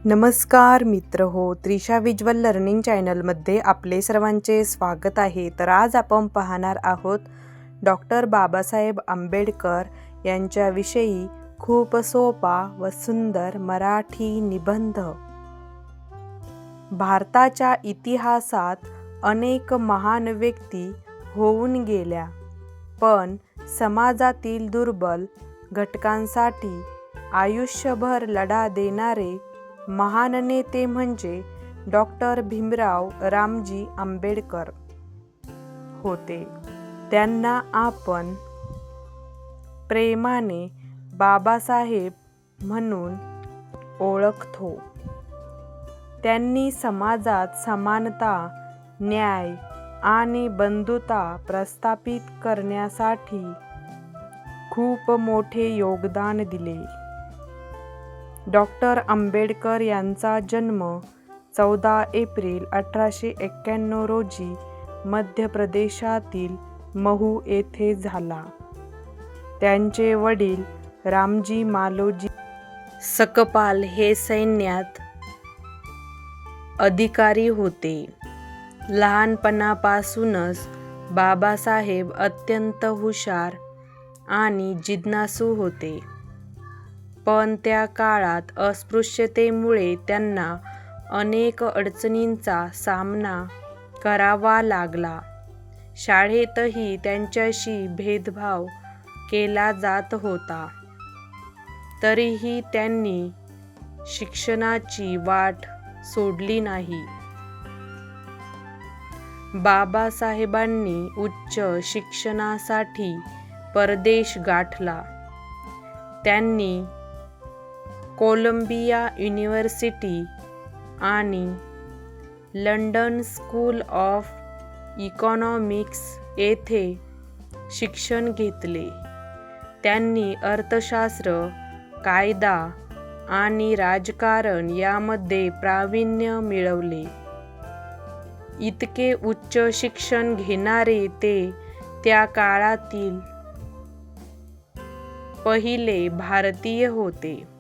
नमस्कार मित्र हो, त्रिशा विज्युअल लर्निंग चॅनलमध्ये आपले सर्वांचे स्वागत आहे. तर आज आपण पाहणार आहोत डॉक्टर बाबासाहेब आंबेडकर यांच्याविषयी खूप सोपा व सुंदर मराठी निबंध. भारताच्या इतिहासात अनेक महान व्यक्ती होऊन गेल्या, पण समाजातील दुर्बल घटकांसाठी आयुष्यभर लढा देणारे महान नेते म्हणजे डॉक्टर भीमराव रामजी आंबेडकर होते. त्यांना आपण प्रेमाने बाबासाहेब म्हणून ओळखतो. त्यांनी समाजात समानता, न्याय आणि बंधुता प्रस्थापित करण्यासाठी खूप मोठे योगदान दिले. डॉक्टर आंबेडकर यांचा जन्म 14 एप्रिल 1891 रोजी मध्य प्रदेशातील महू येथे झाला. त्यांचे वडील रामजी मालोजी सकपाल हे सैन्यात अधिकारी होते. लहानपणापासूनच बाबासाहेब अत्यंत हुशार आणि जिज्ञासू होते, पण त्या काळात अस्पृश्यतेमुळे त्यांना अनेक अडचणींचा सामना करावा लागला. शाळेतही त्यांच्याशी भेदभाव केला जात होता. तरीही त्यांनी शिक्षणाची वाट सोडली नाही. बाबासाहेबांनी उच्च शिक्षणासाठी परदेश गाठला. त्यांनी कोलंबिया युनिव्हर्सिटी आणि लंडन स्कूल ऑफ इकॉनॉमिक्स येथे शिक्षण घेतले. त्यांनी अर्थशास्त्र, कायदा आणि राजकारण यामध्ये प्रावीण्य मिळवले. इतके उच्च शिक्षण घेणारे ते त्या काळातील पहिले भारतीय होते.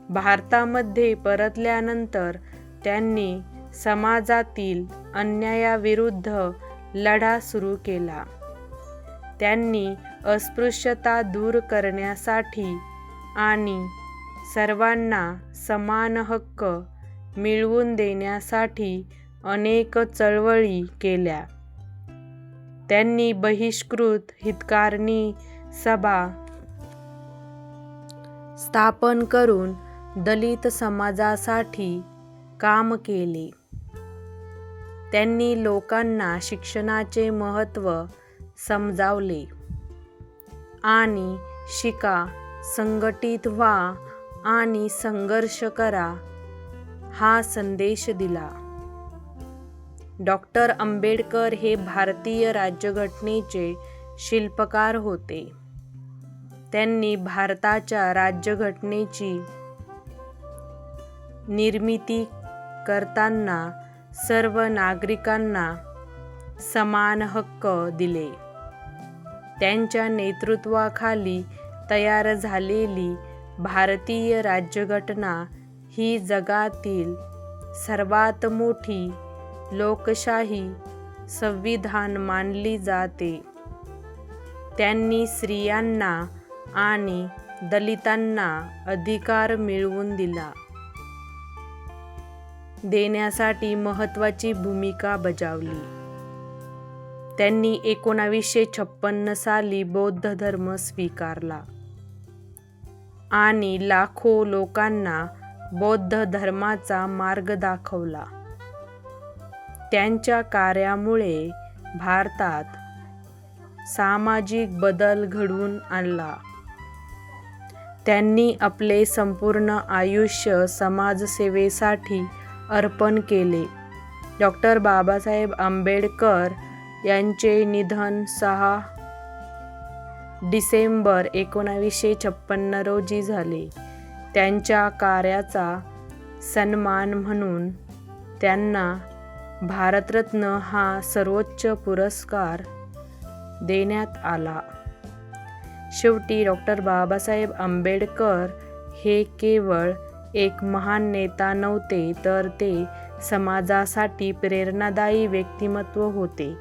भारतामध्ये परतल्यानंतर त्यांनी समाजातील अन्यायाविरुद्ध लढा सुरू केला. त्यांनी अस्पृश्यता दूर करण्यासाठी आणि सर्वांना समान हक्क मिळवून देण्यासाठी अनेक चळवळी केल्या. त्यांनी बहिष्कृत हितकारणी सभा स्थापन करून दलित समाजासाठी काम केले. त्यांनी लोकांना शिक्षणाचे महत्त्व समजावले आणि शिका, संघटित व्हा आणि संघर्ष करा हा संदेश दिला. डॉक्टर आंबेडकर हे भारतीय राज्यघटनेचे शिल्पकार होते. त्यांनी भारताच्या राज्यघटनेची निर्मिती करताना सर्व नागरिकांना समान हक्क दिले. त्यांच्या नेतृत्वाखाली तयार झालेली भारतीय राज्यघटना ही जगातील सर्वात मोठी लोकशाही संविधान मानली जाते. त्यांनी स्त्रियांना आणि दलितांना अधिकार मिळवून देण्यासाठी महत्त्वाची भूमिका बजावली. त्यांनी 1956 साली बौद्ध धर्म स्वीकारला आणि लाखो लोकांना बौद्ध धर्माचा मार्ग दाखवला. त्यांच्या कार्यामुळे भारतात सामाजिक बदल घडवून आणला. त्यांनी आपले संपूर्ण आयुष्य समाजसेवेसाठी अर्पण केले. डॉक्टर बाबासाहेब आंबेडकर यांचे निधन 6 डिसेंबर 1956 रोजी झाले. त्यांच्या कार्याचा सन्मान म्हणून त्यांना भारतरत्न हा सर्वोच्च पुरस्कार देण्यात आला. शेवटी डॉक्टर बाबासाहेब आंबेडकर हे केवळ एक महान नेता नव्हते, तर ते समाजासाठी प्रेरणादायी व्यक्तिमत्व होते.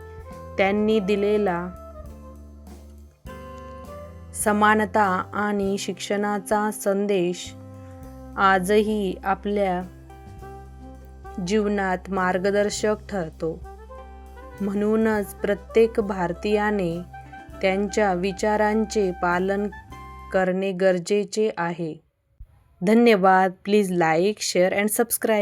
त्यांनी दिलेला समानता आणि शिक्षणाचा संदेश आजही आपल्या जीवनात मार्गदर्शक ठरतो. म्हणूनच प्रत्येक भारतीयाने त्यांच्या विचारांचे पालन करणे गरजेचे आहे. धन्यवाद. Please like, share and subscribe.